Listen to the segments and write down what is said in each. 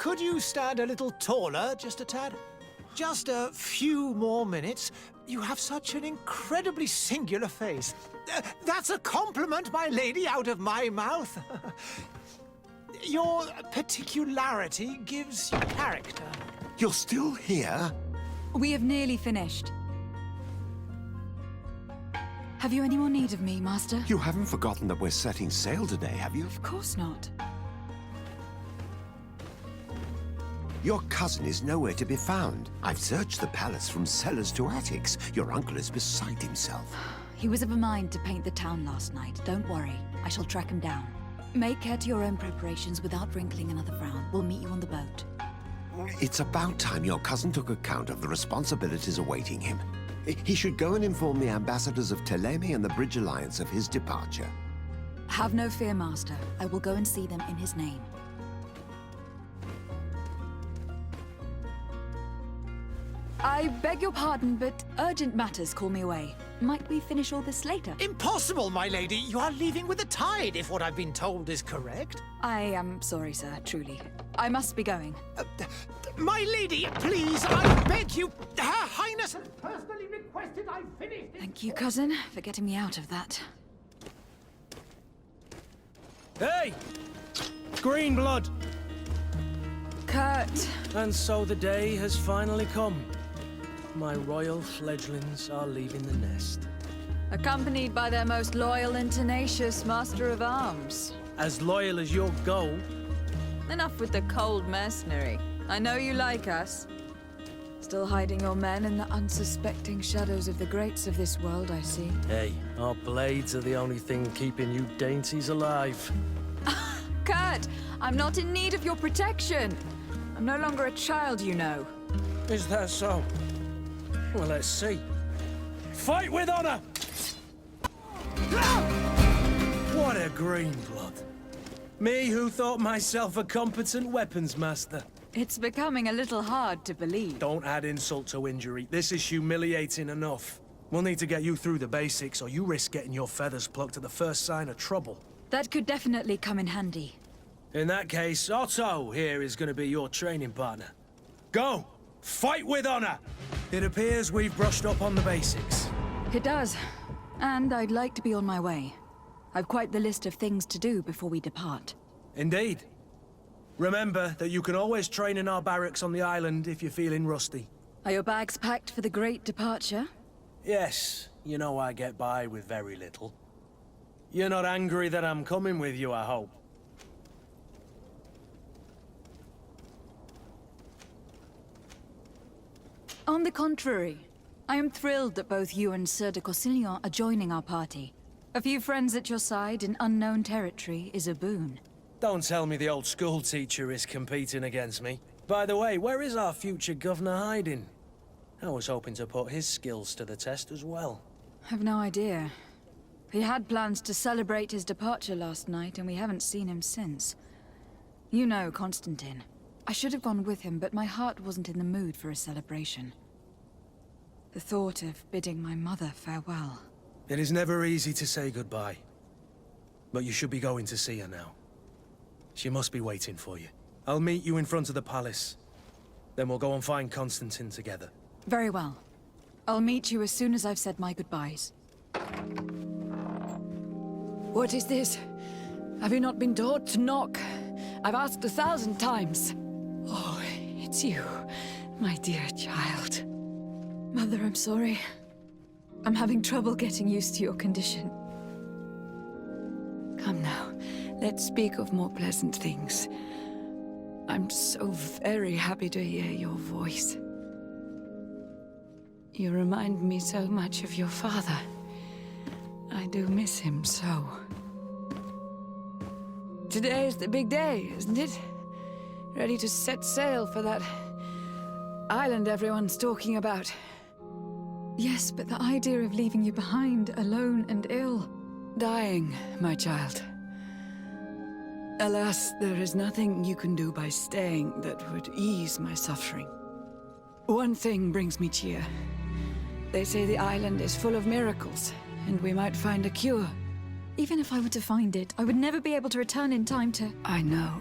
Could you stand a little taller, just a tad? Just a few more minutes. You have such an incredibly singular face. That's a compliment, my lady, out of my mouth. Your particularity gives you character. You're still here? We have nearly finished. Have you any more need of me, Master? You haven't forgotten that we're setting sail today, have you? Of course not. Your cousin is nowhere to be found. I've searched the palace from cellars to attics. Your uncle is beside himself. He was of a mind to paint the town last night. Don't worry. I shall track him down. Make care to your own preparations without wrinkling another frown. We'll meet you on the boat. It's about time your cousin took account of the responsibilities awaiting him. He should go and inform the ambassadors of Telemi and the Bridge Alliance of his departure. Have no fear, Master. I will go and see them in his name. I beg your pardon, but urgent matters call me away. Might we finish all this later? Impossible, my lady. You are leaving with the tide, if what I've been told is correct. I am sorry, sir, truly. I must be going. My lady, please, I beg you. Her Highness has personally requested I finish this. Thank you, cousin, for getting me out of that. Hey! Green blood! Kurt! And so the day has finally come. My royal fledglings are leaving the nest. Accompanied by their most loyal and tenacious Master of Arms. As loyal as your gold. Enough with the cold mercenary. I know you like us. Still hiding your men in the unsuspecting shadows of the greats of this world, I see. Hey, our blades are the only thing keeping you dainties alive. Kurt! I'm not in need of your protection! I'm no longer a child, you know. Is that so? Well, let's see. Fight with honor! What a green blood. Me who thought myself a competent weapons master. It's becoming a little hard to believe. Don't add insult to injury. This is humiliating enough. We'll need to get you through the basics, or you risk getting your feathers plucked at the first sign of trouble. That could definitely come in handy. In that case, Otto here is going to be your training partner. Go! Fight with honor! It appears we've brushed up on the basics. It does. And I'd like to be on my way. I've quite the list of things to do before we depart. Indeed. Remember that you can always train in our barracks on the island if you're feeling rusty. Are your bags packed for the great departure? Yes, you know I get by with very little. You're not angry that I'm coming with you, I hope. On the contrary, I am thrilled that both you and Sir de Corsillon are joining our party. A few friends at your side in unknown territory is a boon. Don't tell me the old school teacher is competing against me. By the way, where is our future governor hiding? I was hoping to put his skills to the test as well. I've no idea. He had plans to celebrate his departure last night, and we haven't seen him since. You know Constantine. I should have gone with him, but my heart wasn't in the mood for a celebration. The thought of bidding my mother farewell. It is never easy to say goodbye. But you should be going to see her now. She must be waiting for you. I'll meet you in front of the palace. Then we'll go and find Constantine together. Very well. I'll meet you as soon as I've said my goodbyes. What is this? Have you not been taught to knock? I've asked 1,000 times. Oh, it's you, my dear child. Mother, I'm sorry. I'm having trouble getting used to your condition. Come now, let's speak of more pleasant things. I'm so very happy to hear your voice. You remind me so much of your father. I do miss him so. Today is the big day, isn't it? Ready to set sail for that island everyone's talking about. Yes, but the idea of leaving you behind, alone and ill. Dying, my child. Alas, there is nothing you can do by staying that would ease my suffering. One thing brings me cheer. They say the island is full of miracles, and we might find a cure. Even if I were to find it, I would never be able to return in time to... I know.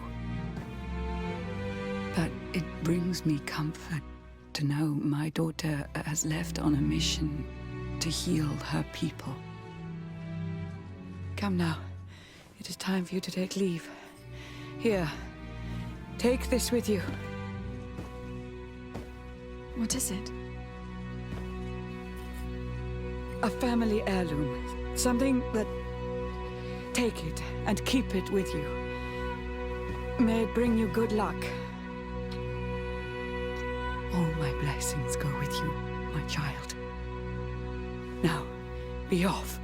It brings me comfort to know my daughter has left on a mission to heal her people. Come now. It is time for you to take leave. Here, take this with you. What is it? A family heirloom. Something that... Take it and keep it with you. May it bring you good luck. All my blessings go with you, my child. Now, be off.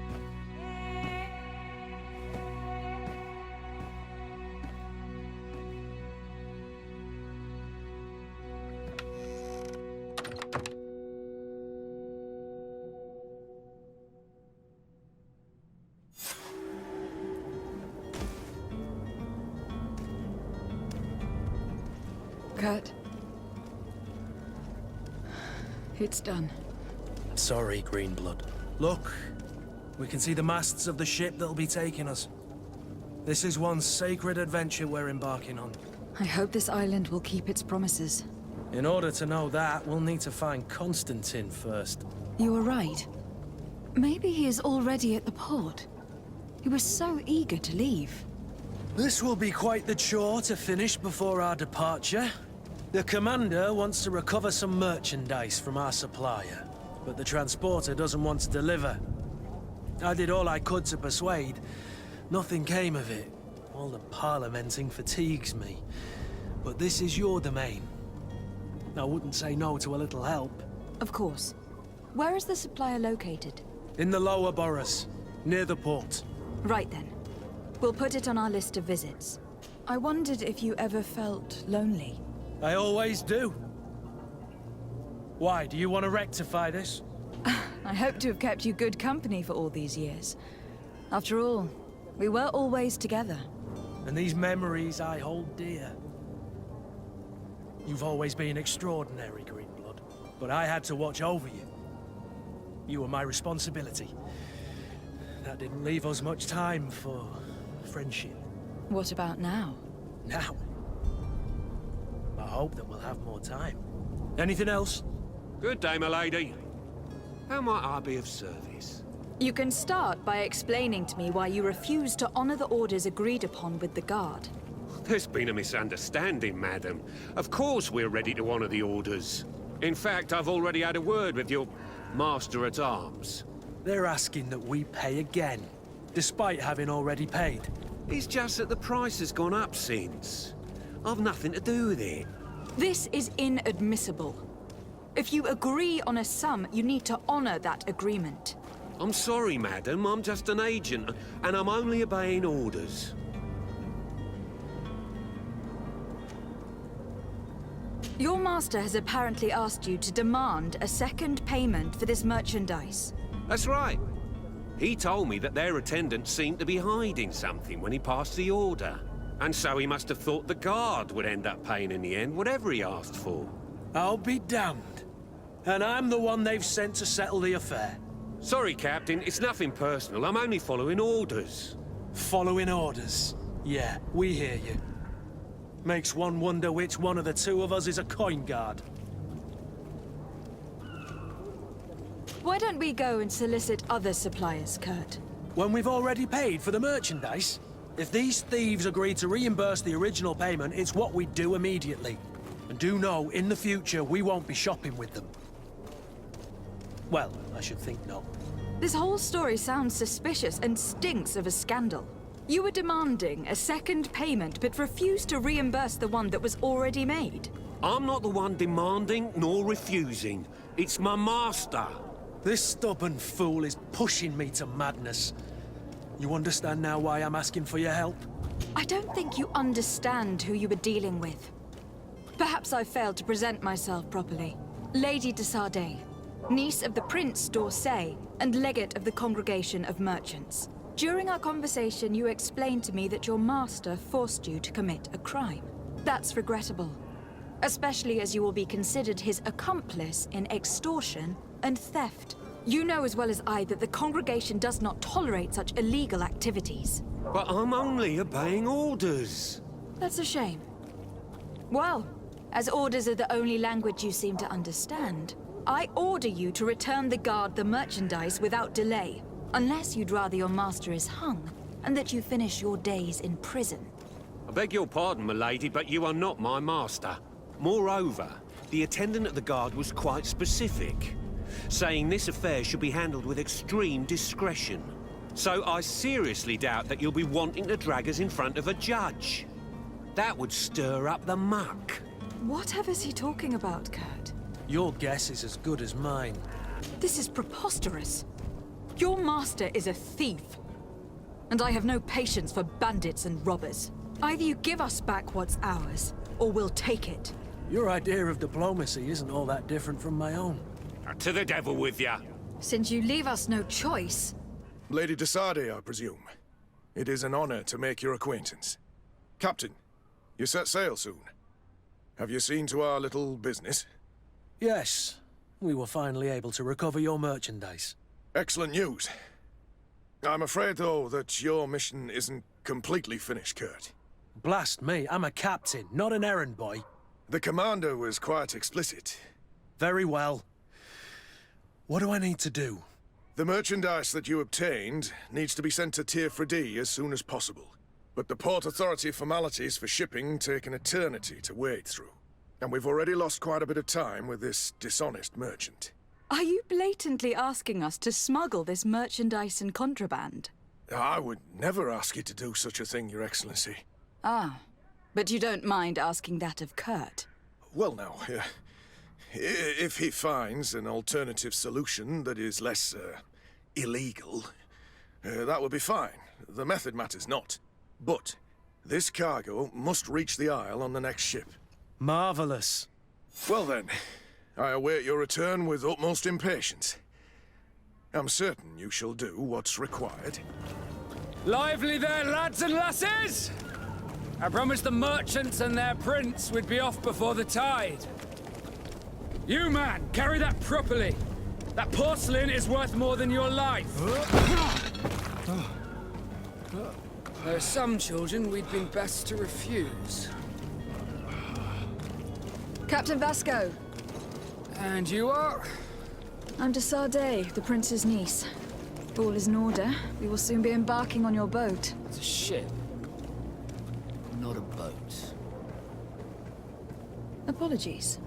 Kurt. It's done. Sorry, Greenblood. Look, we can see the masts of the ship that'll be taking us. This is one sacred adventure we're embarking on. I hope this island will keep its promises. In order to know that, we'll need to find Constantine first. You were right. Maybe he is already at the port. He was so eager to leave. This will be quite the chore to finish before our departure. The commander wants to recover some merchandise from our supplier, but the transporter doesn't want to deliver. I did all I could to persuade. Nothing came of it. All the parliamenting fatigues me. But this is your domain. I wouldn't say no to a little help. Of course. Where is the supplier located? In the lower boroughs, near the port. Right then. We'll put it on our list of visits. I wondered if you ever felt lonely. I always do. Why, do you want to rectify this? I hope to have kept you good company for all these years. After all, we were always together. And these memories I hold dear. You've always been extraordinary, Greenblood, but I had to watch over you. You were my responsibility. That didn't leave us much time for friendship. What about now? Now? I hope that we'll have more time. Anything else? Good day, my lady. How might I be of service? You can start by explaining to me why you refuse to honor the orders agreed upon with the guard. There's been a misunderstanding, madam. Of course we're ready to honor the orders. In fact, I've already had a word with your master-at-arms. They're asking that we pay again, despite having already paid. It's just that the price has gone up since. I've nothing to do with it. This is inadmissible. If you agree on a sum, you need to honor that agreement. I'm sorry, madam. I'm just an agent, and I'm only obeying orders. Your master has apparently asked you to demand a second payment for this merchandise. That's right. He told me that their attendant seemed to be hiding something when he passed the order. And so he must have thought the guard would end up paying in the end, whatever he asked for. I'll be damned. And I'm the one they've sent to settle the affair. Sorry, Captain. It's nothing personal. I'm only following orders. Following orders. Yeah, we hear you. Makes one wonder which one of the two of us is a coin guard. Why don't we go and solicit other suppliers, Kurt? When we've already paid for the merchandise? If these thieves agree to reimburse the original payment, it's what we do immediately. And do know, in the future, we won't be shopping with them. Well, I should think not. This whole story sounds suspicious and stinks of a scandal. You were demanding a second payment, but refused to reimburse the one that was already made. I'm not the one demanding nor refusing. It's my master. This stubborn fool is pushing me to madness. You understand now why I'm asking for your help? I don't think you understand who you were dealing with. Perhaps I failed to present myself properly. Lady DeSardet, niece of the Prince d'Orsay and legate of the Congregation of Merchants. During our conversation, you explained to me that your master forced you to commit a crime. That's regrettable, especially as you will be considered his accomplice in extortion and theft. You know as well as I that the congregation does not tolerate such illegal activities. But I'm only obeying orders. That's a shame. Well, as orders are the only language you seem to understand, I order you to return the guard the merchandise without delay, unless you'd rather your master is hung, and that you finish your days in prison. I beg your pardon, milady, but you are not my master. Moreover, the attendant at the guard was quite specific, saying this affair should be handled with extreme discretion. So I seriously doubt that you'll be wanting to drag us in front of a judge. That would stir up the muck. Whatever is he talking about, Kurt? Your guess is as good as mine. This is preposterous. Your master is a thief. And I have no patience for bandits and robbers. Either you give us back what's ours, or we'll take it. Your idea of diplomacy isn't all that different from my own. To the devil with ya. Since you leave us no choice... Lady DeSardet, I presume. It is an honor to make your acquaintance. Captain, you set sail soon. Have you seen to our little business? Yes, we were finally able to recover your merchandise. Excellent news. I'm afraid, though, that your mission isn't completely finished, Kurt. Blast me, I'm a captain, not an errand boy. The commander was quite explicit. Very well. What do I need to do? The merchandise that you obtained needs to be sent to Tier 4D as soon as possible. But the Port Authority formalities for shipping take an eternity to wade through. And we've already lost quite a bit of time with this dishonest merchant. Are you blatantly asking us to smuggle this merchandise and contraband? I would never ask you to do such a thing, Your Excellency. Ah, but you don't mind asking that of Kurt? Well, now, if he finds an alternative solution that is less, illegal, that would be fine. The method matters not. But this cargo must reach the Isle on the next ship. Marvelous. Well then, I await your return with utmost impatience. I'm certain you shall do what's required. Lively there, lads and lasses! I promised the merchants and their prince we'd be off before the tide. You, man, carry that properly. That porcelain is worth more than your life. There are some children we'd been best to refuse. Captain Vasco. And you are? I'm DeSardet, the prince's niece. If all is in order, we will soon be embarking on your boat. It's a ship. Not a boat. Apologies.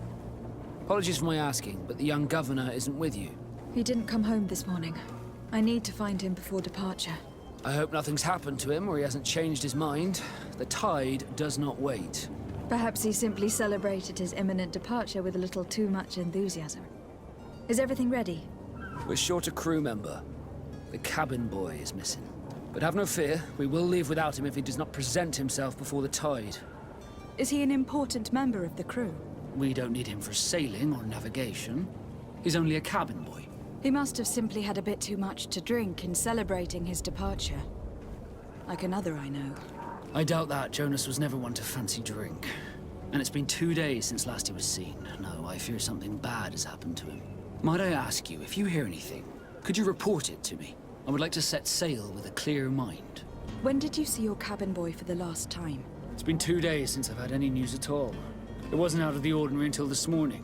Apologies for my asking, but the young governor isn't with you. He didn't come home this morning. I need to find him before departure. I hope nothing's happened to him or he hasn't changed his mind. The tide does not wait. Perhaps he simply celebrated his imminent departure with a little too much enthusiasm. Is everything ready? We're short a crew member. The cabin boy is missing. But have no fear, we will leave without him if he does not present himself before the tide. Is he an important member of the crew? We don't need him for sailing or navigation. He's only a cabin boy. He must have simply had a bit too much to drink in celebrating his departure. Like another I know. I doubt that. Jonas was never one to fancy drink. And it's been 2 days since last he was seen. No, I fear something bad has happened to him. Might I ask you, if you hear anything, could you report it to me? I would like to set sail with a clear mind. When did you see your cabin boy for the last time? It's been 2 days since I've had any news at all. It wasn't out of the ordinary until this morning.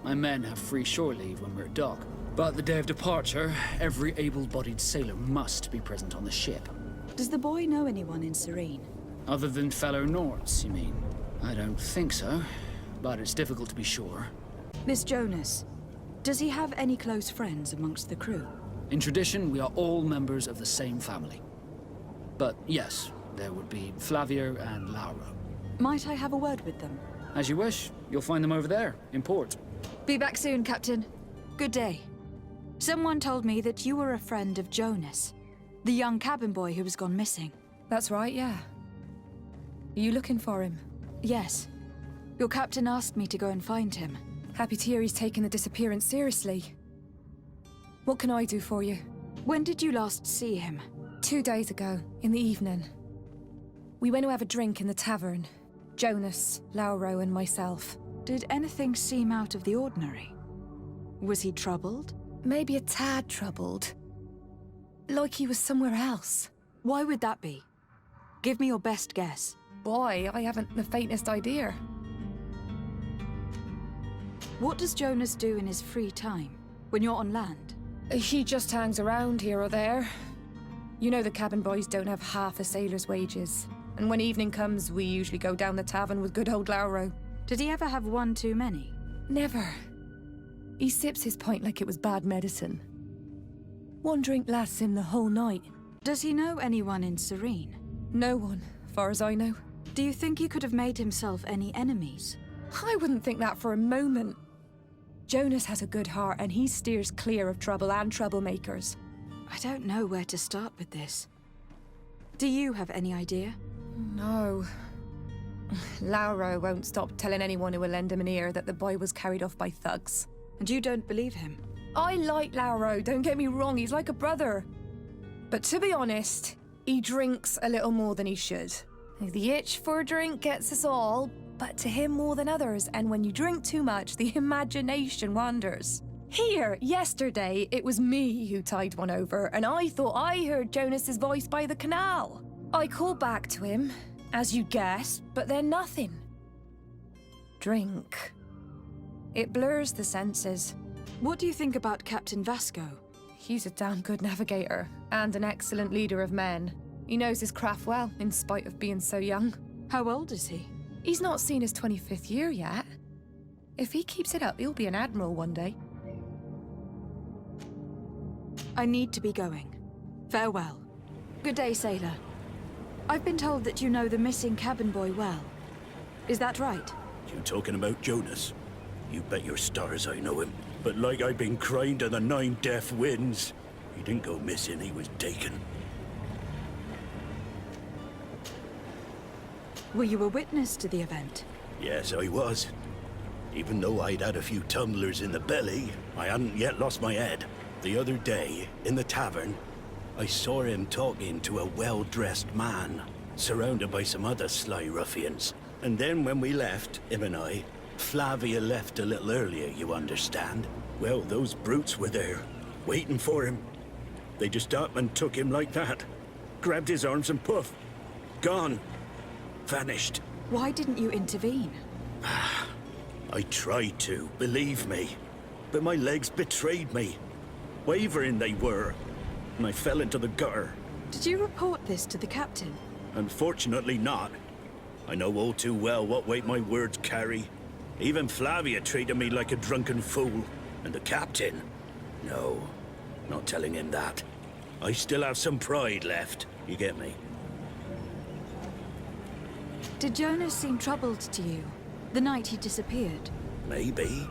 My men have free shore leave when we're at dock. But the day of departure, every able-bodied sailor must be present on the ship. Does the boy know anyone in Serene? Other than fellow Nords, you mean? I don't think so, but it's difficult to be sure. Miss Jonas, does he have any close friends amongst the crew? In tradition, we are all members of the same family. But yes, there would be Flavia and Laura. Might I have a word with them? As you wish. You'll find them over there, in port. Be back soon, Captain. Good day. Someone told me that you were a friend of Jonas, the young cabin boy who was gone missing. That's right, yeah. Are you looking for him? Yes. Your captain asked me to go and find him. Happy to hear he's taken the disappearance seriously. What can I do for you? When did you last see him? 2 days ago, in the evening. We went to have a drink in the tavern. Jonas, Lauro, and myself. Did anything seem out of the ordinary? Was he troubled? Maybe a tad troubled. Like he was somewhere else. Why would that be? Give me your best guess. Why? I haven't the faintest idea. What does Jonas do in his free time, when you're on land? He just hangs around here or there. You know the cabin boys don't have half a sailor's wages. And when evening comes, we usually go down the tavern with good old Lauro. Did he ever have one too many? Never. He sips his pint like it was bad medicine. One drink lasts him the whole night. Does he know anyone in Serene? No one, far as I know. Do you think he could have made himself any enemies? I wouldn't think that for a moment. Jonas has a good heart and he steers clear of trouble and troublemakers. I don't know where to start with this. Do you have any idea? No. Lauro won't stop telling anyone who will lend him an ear that the boy was carried off by thugs. And you don't believe him? I like Lauro, don't get me wrong, he's like a brother. But to be honest, he drinks a little more than he should. The itch for a drink gets us all, but to him more than others, and when you drink too much, the imagination wanders. Here, yesterday, it was me who tied one over, and I thought I heard Jonas's voice by the canal. I called back to him, as you guessed, but then nothing. Drink. It blurs the senses. What do you think about Captain Vasco? He's a damn good navigator, and an excellent leader of men. He knows his craft well, in spite of being so young. How old is he? He's not seen his 25th year yet. If he keeps it up, he'll be an admiral one day. I need to be going. Farewell. Good day, sailor. I've been told that you know the missing cabin boy well. Is that right? You talking about Jonas? You bet your stars I know him. But like I've been crying to the 9 deaf winds, he didn't go missing, he was taken. Were you a witness to the event? Yes, I was. Even though I'd had a few tumblers in the belly, I hadn't yet lost my head. The other day, in the tavern, I saw him talking to a well-dressed man, surrounded by some other sly ruffians. And then when we left, him and I, Flavia left a little earlier, you understand. Well, those brutes were there, waiting for him. They just up and took him like that. Grabbed his arms and poof, gone. Vanished. Why didn't you intervene? I tried to, believe me. But my legs betrayed me. Wavering they were, and I fell into the gutter. Did you report this to the captain? Unfortunately not. I know all too well what weight my words carry. Even Flavia treated me like a drunken fool. And the captain? No, not telling him that. I still have some pride left, you get me? Did Jonas seem troubled to you, the night he disappeared? Maybe.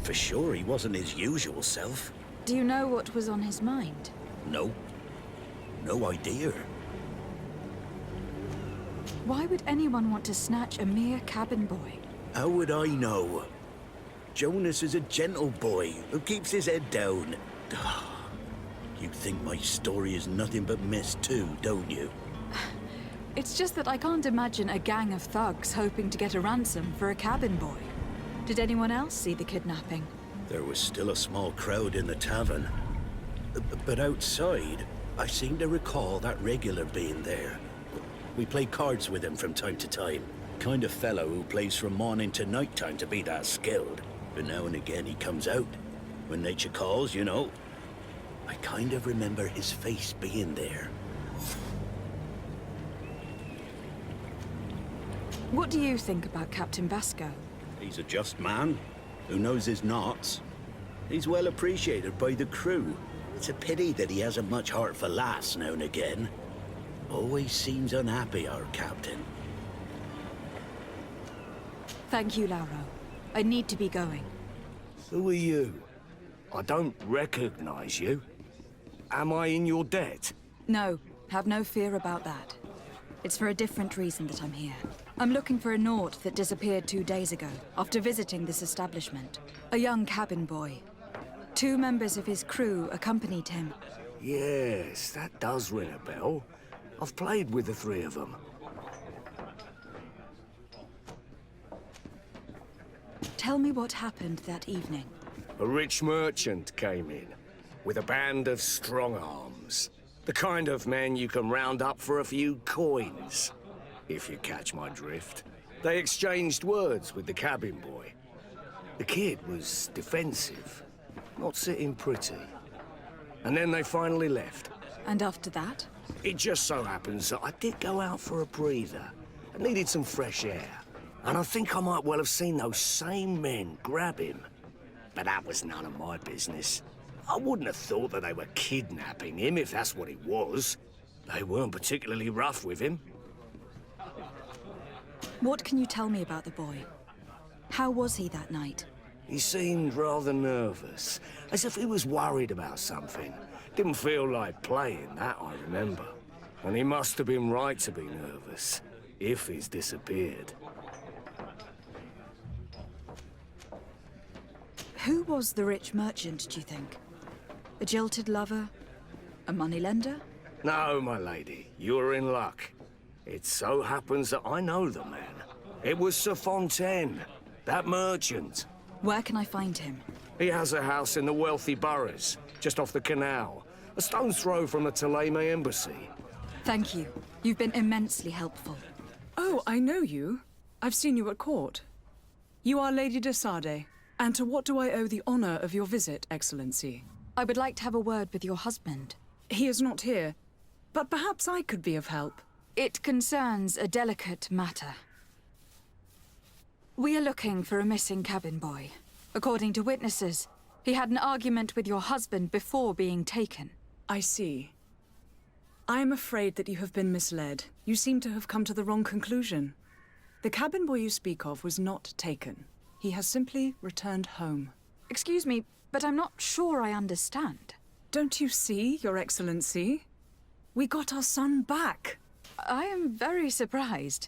For sure he wasn't his usual self. Do you know what was on his mind? No. No idea. Why would anyone want to snatch a mere cabin boy? How would I know? Jonas is a gentle boy who keeps his head down. You think my story is nothing but mist too, don't you? It's just that I can't imagine a gang of thugs hoping to get a ransom for a cabin boy. Did anyone else see the kidnapping? There was still a small crowd in the tavern. But outside, I seem to recall that regular being there. We play cards with him from time to time. Kind of fellow who plays from morning to night time to be that skilled. But now and again he comes out. When nature calls, you know. I kind of remember his face being there. What do you think about Captain Vasco? He's a just man who knows his knots. He's well appreciated by the crew. It's a pity that he hasn't much heart for lass now and again. Always seems unhappy, our captain. Thank you, Lauro. I need to be going. Who are you? I don't recognize you. Am I in your debt? No, have no fear about that. It's for a different reason that I'm here. I'm looking for a Naut that disappeared 2 days ago, after visiting this establishment. A young cabin boy. 2 members of his crew accompanied him. Yes, that does ring a bell. I've played with the 3 of them. Tell me what happened that evening. A rich merchant came in, with a band of strong arms. The kind of men you can round up for a few coins, if you catch my drift. They exchanged words with the cabin boy. The kid was defensive, not sitting pretty. And then they finally left. And after that? It just so happens that I did go out for a breather. I needed some fresh air. And I think I might well have seen those same men grab him. But that was none of my business. I wouldn't have thought that they were kidnapping him if that's what it was. They weren't particularly rough with him. What can you tell me about the boy? How was he that night? He seemed rather nervous, as if he was worried about something. Didn't feel like playing, that I remember. And he must have been right to be nervous, if he's disappeared. Who was the rich merchant, do you think? A jilted lover? A moneylender? No, my lady, you're in luck. It so happens that I know the man. It was Sir Fontaine, that merchant. Where can I find him? He has a house in the wealthy boroughs, just off the canal. A stone's throw from the Thélème embassy. Thank you. You've been immensely helpful. Oh, I know you. I've seen you at court. You are Lady DeSardet. And to what do I owe the honor of your visit, Excellency? I would like to have a word with your husband. He is not here, but perhaps I could be of help. It concerns a delicate matter. We are looking for a missing cabin boy. According to witnesses, he had an argument with your husband before being taken. I see. I am afraid that you have been misled. You seem to have come to the wrong conclusion. The cabin boy you speak of was not taken. He has simply returned home. Excuse me, but I'm not sure I understand. Don't you see, Your Excellency? We got our son back. I am very surprised.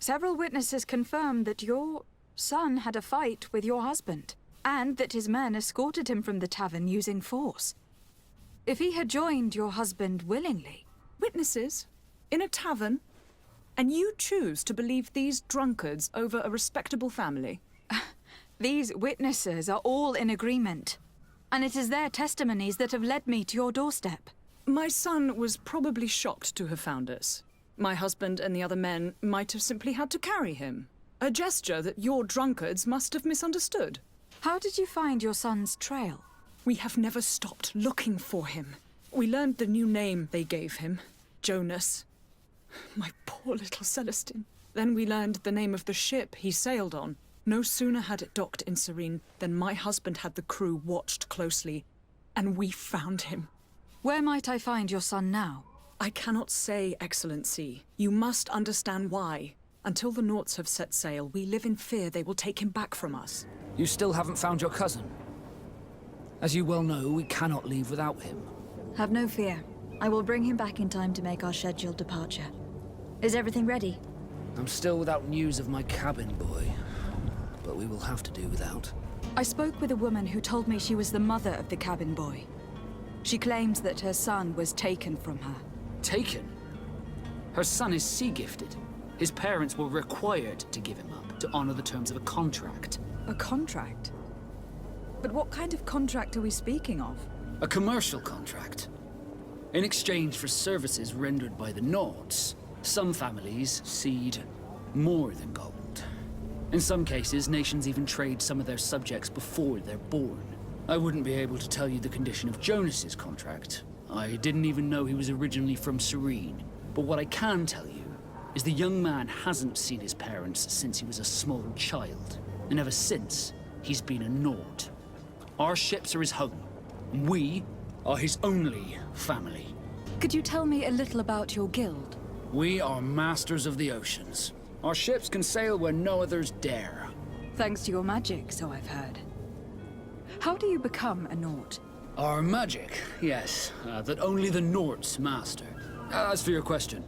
Several witnesses confirmed that your son had a fight with your husband, and that his men escorted him from the tavern using force. If he had joined your husband willingly... Witnesses? In a tavern? And you choose to believe these drunkards over a respectable family? These witnesses are all in agreement, and it is their testimonies that have led me to your doorstep. My son was probably shocked to have found us. My husband and the other men might have simply had to carry him. A gesture that your drunkards must have misunderstood. How did you find your son's trail? We have never stopped looking for him. We learned the new name they gave him, Jonas. My poor little Celestine. Then we learned the name of the ship he sailed on. No sooner had it docked in Serene than my husband had the crew watched closely, and we found him. Where might I find your son now? I cannot say, Excellency. You must understand why. Until the Norts have set sail, we live in fear they will take him back from us. You still haven't found your cousin? As you well know, we cannot leave without him. Have no fear. I will bring him back in time to make our scheduled departure. Is everything ready? I'm still without news of my cabin boy, but we will have to do without. I spoke with a woman who told me she was the mother of the cabin boy. She claims that her son was taken from her. Taken? Her son is sea-gifted. His parents were required to give him up to honor the terms of a contract. A contract? But what kind of contract are we speaking of? A commercial contract. In exchange for services rendered by the Nords, some families cede more than gold. In some cases, nations even trade some of their subjects before they're born. I wouldn't be able to tell you the condition of Jonas's contract. I didn't even know he was originally from Serene. But what I can tell you is the young man hasn't seen his parents since he was a small child. And ever since, he's been a Nord. Our ships are his home. And we are his only family. Could you tell me a little about your guild? We are masters of the oceans. Our ships can sail where no others dare. Thanks to your magic, so I've heard. How do you become a Nord? Our magic, yes, that only the Nords master. As for your question,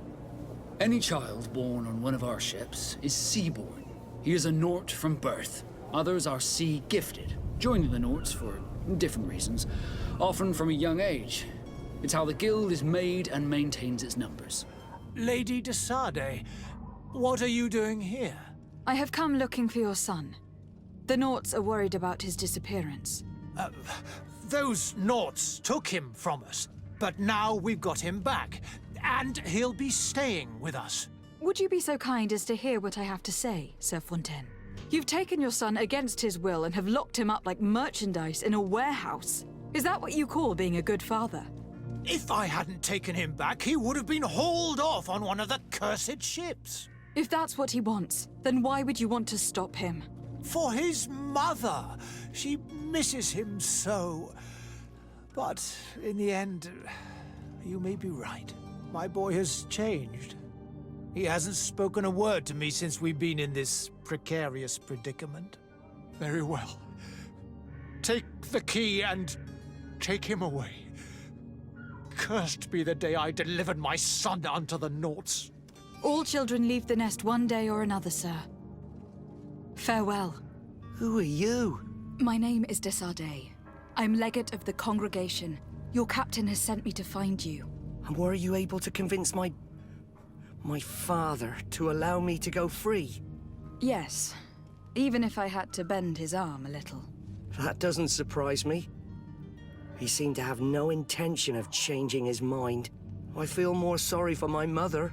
any child born on one of our ships is sea-born. He is a Nord from birth. Others are sea-gifted, joining the Nords for different reasons, often from a young age. It's how the guild is made and maintains its numbers. Lady DeSardet, what are you doing here? I have come looking for your son. The Norts are worried about his disappearance. Those Norts took him from us, but now we've got him back, and he'll be staying with us. Would you be so kind as to hear what I have to say, Sir Fontaine? You've taken your son against his will and have locked him up like merchandise in a warehouse. Is that what you call being a good father? If I hadn't taken him back, he would have been hauled off on one of the cursed ships. If that's what he wants, then why would you want to stop him? For his mother. She misses him so. But in the end, you may be right. My boy has changed. He hasn't spoken a word to me since we've been in this precarious predicament. Very well. Take the key and take him away. Cursed be the day I delivered my son unto the Naughts. All children leave the nest one day or another, sir. Farewell. Who are you? My name is DeSardet. I'm legate of the congregation. Your captain has sent me to find you. And were you able to convince my father to allow me to go free? Yes. Even if I had to bend his arm a little. That doesn't surprise me. He seemed to have no intention of changing his mind. I feel more sorry for my mother.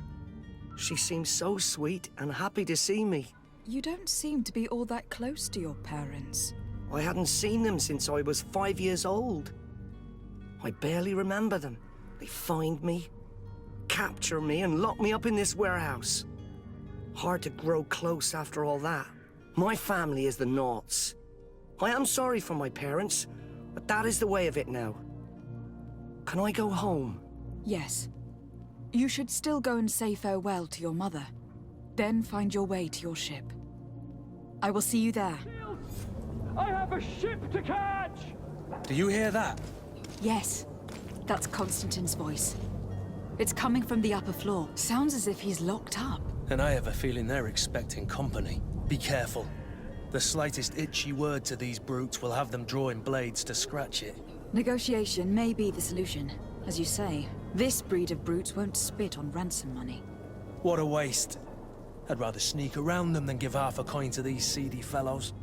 She seemed so sweet and happy to see me. You don't seem to be all that close to your parents. I hadn't seen them since I was 5 years old. I barely remember them. They find me, capture me, and lock me up in this warehouse. Hard to grow close after all that. My family is the Naughts. I am sorry for my parents, but that is the way of it now. Can I go home? Yes. You should still go and say farewell to your mother. Then find your way to your ship. I will see you there. I have a ship to catch! Do you hear that? Yes. That's Constantine's voice. It's coming from the upper floor. Sounds as if he's locked up. And I have a feeling they're expecting company. Be careful. The slightest itchy word to these brutes will have them drawing blades to scratch it. Negotiation may be the solution. As you say, this breed of brutes won't spit on ransom money. What a waste. I'd rather sneak around them than give half a coin to these seedy fellows.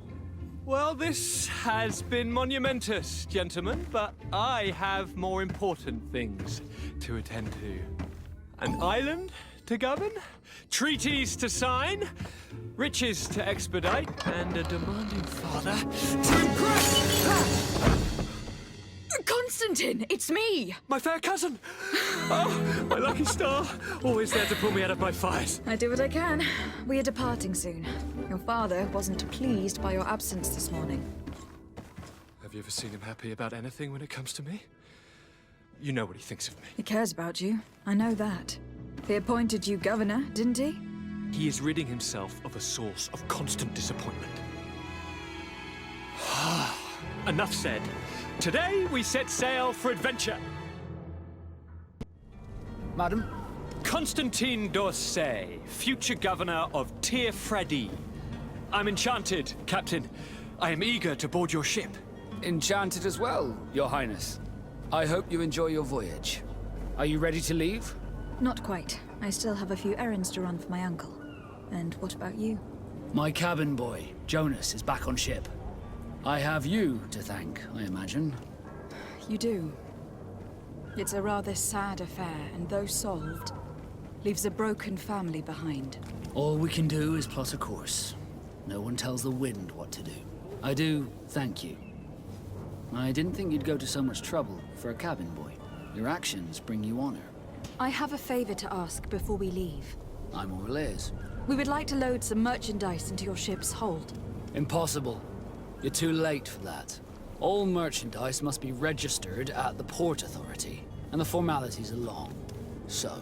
Well, this has been monumentous, gentlemen, but I have more important things to attend to. An island to govern, treaties to sign, riches to expedite, and a demanding father to impress! Constantine, it's me! My fair cousin! Oh, my lucky star! Always there to pull me out of my fires. I do what I can. We are departing soon. Your father wasn't pleased by your absence this morning. Have you ever seen him happy about anything when it comes to me? You know what he thinks of me. He cares about you. I know that. He appointed you governor, didn't he? He is ridding himself of a source of constant disappointment. Enough said. Today we set sail for adventure. Madam? Constantine d'Orsay, future governor of Tir Fredi. I'm enchanted, Captain. I am eager to board your ship. Enchanted as well, Your Highness. I hope you enjoy your voyage. Are you ready to leave? Not quite. I still have a few errands to run for my uncle. And what about you? My cabin boy, Jonas, is back on ship. I have you to thank, I imagine. You do. It's a rather sad affair, and though solved, leaves a broken family behind. All we can do is plot a course. No one tells the wind what to do. I do thank you. I didn't think you'd go to so much trouble for a cabin boy. Your actions bring you honor. I have a favor to ask before we leave. I'm all ears. We would like to load some merchandise into your ship's hold. Impossible. You're too late for that. All merchandise must be registered at the Port Authority, and the formalities are long. So,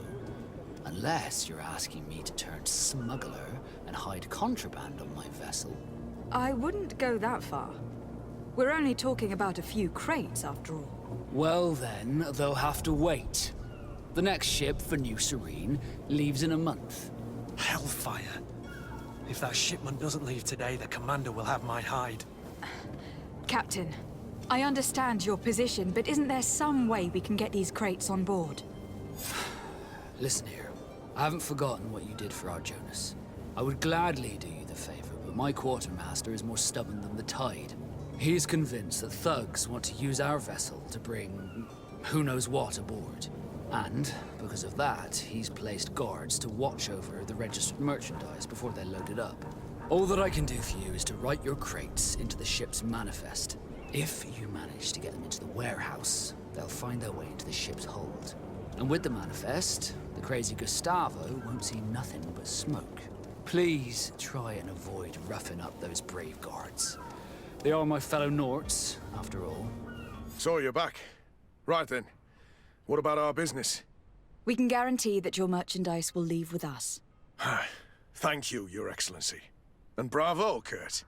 unless you're asking me to turn smuggler and hide contraband on my vessel... I wouldn't go that far. We're only talking about a few crates, after all. Well then, they'll have to wait. The next ship for New Serene leaves in a month. Hellfire. If that shipment doesn't leave today, the commander will have my hide. Captain, I understand your position, but isn't there some way we can get these crates on board? Listen here. I haven't forgotten what you did for our Jonas. I would gladly do you the favor, but my quartermaster is more stubborn than the tide. He's convinced that thugs want to use our vessel to bring who knows what aboard. And, because of that, he's placed guards to watch over the registered merchandise before they load it up. All that I can do for you is to write your crates into the ship's manifest. If you manage to get them into the warehouse, they'll find their way into the ship's hold. And with the manifest, the crazy Gustavo won't see nothing but smoke. Please try and avoid roughing up those brave guards. They are my fellow Norts, after all. So you're back. Right then. What about our business? We can guarantee that your merchandise will leave with us. Thank you, Your Excellency. And bravo, Kurt.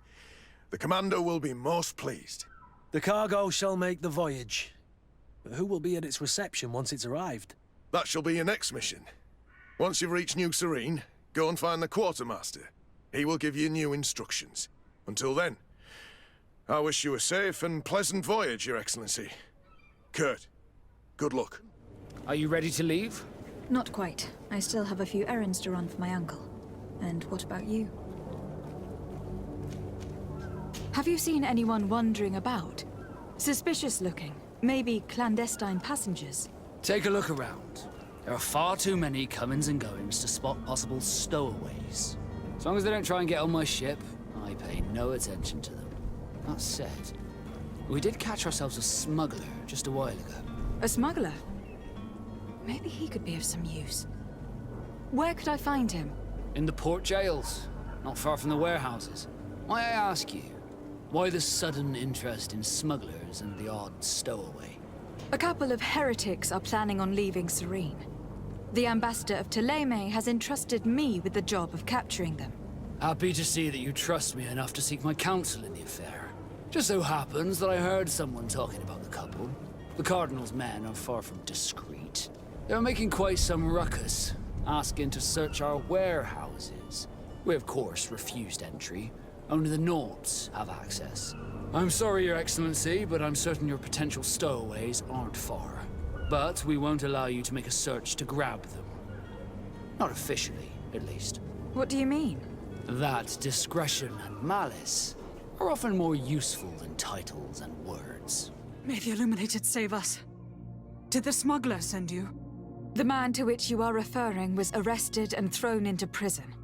The Commander will be most pleased. The cargo shall make the voyage. But who will be at its reception once it's arrived? That shall be your next mission. Once you've reached New Serene, go and find the Quartermaster. He will give you new instructions. Until then, I wish you a safe and pleasant voyage, Your Excellency. Kurt, good luck. Are you ready to leave? Not quite. I still have a few errands to run for my uncle. And what about you? Have you seen anyone wandering about? Suspicious looking. Maybe clandestine passengers. Take a look around. There are far too many comings and goings to spot possible stowaways. As long as they don't try and get on my ship, I pay no attention to them. That said, we did catch ourselves a smuggler just a while ago. A smuggler? Maybe he could be of some use. Where could I find him? In the port jails, not far from the warehouses. May I ask you, why the sudden interest in smugglers and the odd stowaway? A couple of heretics are planning on leaving Serene. The ambassador of Thélème has entrusted me with the job of capturing them. Happy to see that you trust me enough to seek my counsel in the affair. Just so happens that I heard someone talking about the couple. The Cardinal's men are far from discreet. They were making quite some ruckus, asking to search our warehouses. We, of course, refused entry. Only the Norts have access. I'm sorry, Your Excellency, but I'm certain your potential stowaways aren't far. But we won't allow you to make a search to grab them. Not officially, at least. What do you mean? That discretion and malice are often more useful than titles and words. May the Illuminated save us. Did the smuggler send you? The man to which you are referring was arrested and thrown into prison.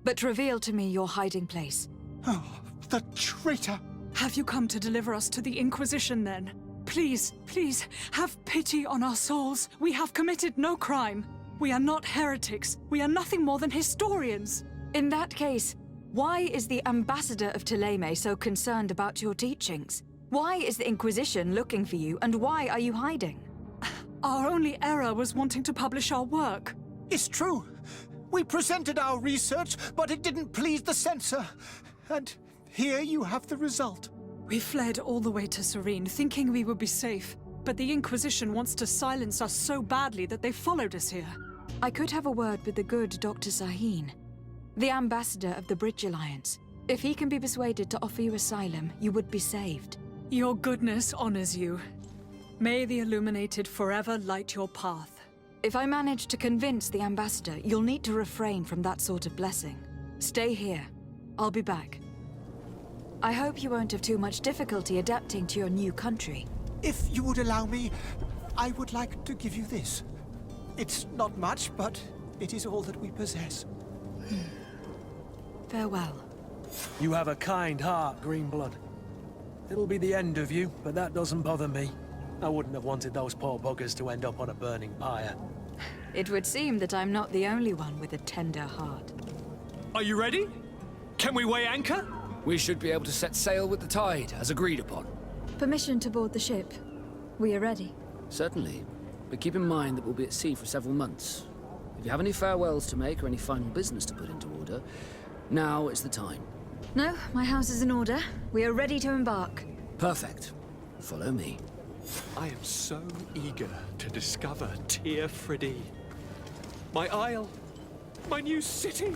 But reveal to me your hiding place. Oh, the traitor! Have you come to deliver us to the Inquisition, then? Please, please, have pity on our souls. We have committed no crime. We are not heretics. We are nothing more than historians. In that case, why is the ambassador of Thélème so concerned about your teachings? Why is the Inquisition looking for you, and why are you hiding? Our only error was wanting to publish our work. It's true. We presented our research, but it didn't please the censor. And here you have the result. We fled all the way to Serene, thinking we would be safe. But the Inquisition wants to silence us so badly that they followed us here. I could have a word with the good Dr. Sahin, the ambassador of the Bridge Alliance. If he can be persuaded to offer you asylum, you would be saved. Your goodness honors you. May the Illuminated forever light your path. If I manage to convince the ambassador, you'll need to refrain from that sort of blessing. Stay here. I'll be back. I hope you won't have too much difficulty adapting to your new country. If you would allow me, I would like to give you this. It's not much, but it is all that we possess. Farewell. You have a kind heart, Greenblood. It'll be the end of you, but that doesn't bother me. I wouldn't have wanted those poor buggers to end up on a burning pyre. It would seem that I'm not the only one with a tender heart. Are you ready? Can we weigh anchor? We should be able to set sail with the tide, as agreed upon. Permission to board the ship. We are ready. Certainly. But keep in mind that we'll be at sea for several months. If you have any farewells to make or any final business to put into order, now is the time. No, my house is in order. We are ready to embark. Perfect. Follow me. I am so eager to discover Tir Friddy. My isle. My new city.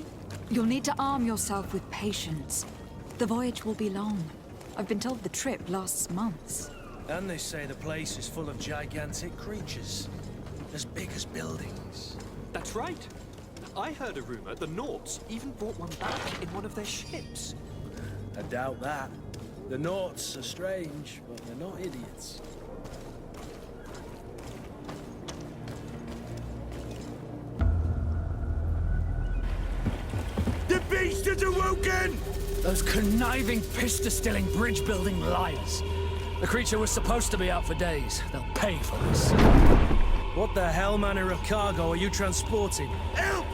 You'll need to arm yourself with patience. The voyage will be long. I've been told the trip lasts months. And they say the place is full of gigantic creatures. As big as buildings. That's right. I heard a rumor the Norts even brought one back in one of their ships. I doubt that. The Norts are strange, but they're not idiots. The beast bastards awoken! Those conniving, piss-distilling, bridge-building liars. The creature was supposed to be out for days. They'll pay for this. What the hell manner of cargo are you transporting? Help!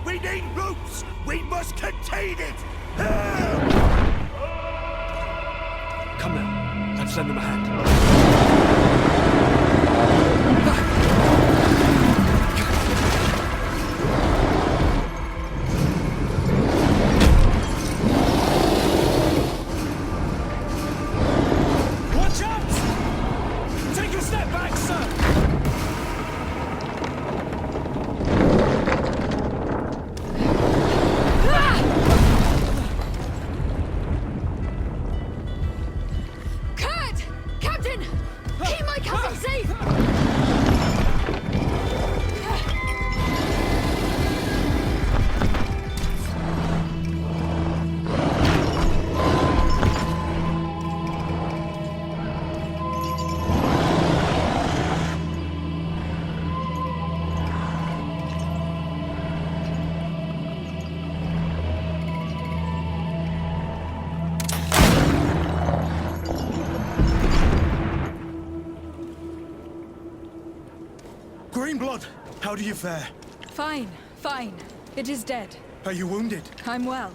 We need ropes! We must contain it! Help! Come now, let's lend them a hand. Watch out! Take a step back, sir! Kurt! Captain! Keep my cousin safe! Greenblood, how do you fare? Fine, fine. It is dead. Are you wounded? I'm well.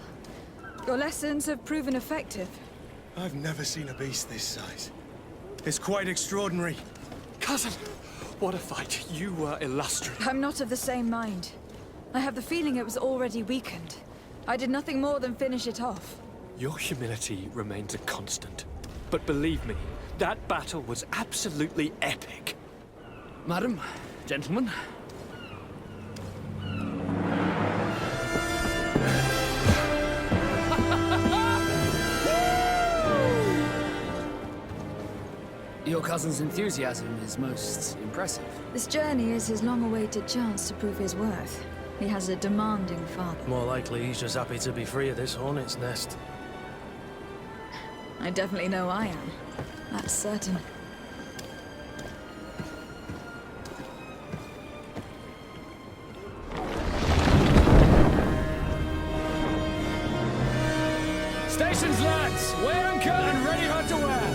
Your lessons have proven effective. I've never seen a beast this size. It's quite extraordinary. Cousin, what a fight. You were illustrious. I'm not of the same mind. I have the feeling it was already weakened. I did nothing more than finish it off. Your humility remains a constant. But believe me, that battle was absolutely epic. Madam, gentlemen. Your cousin's enthusiasm is most impressive. This journey is his long-awaited chance to prove his worth. He has a demanding father. More likely he's just happy to be free of this hornet's nest. I definitely know I am. That's certain. Stations, lads! Weigh anchor and ready hard to wear!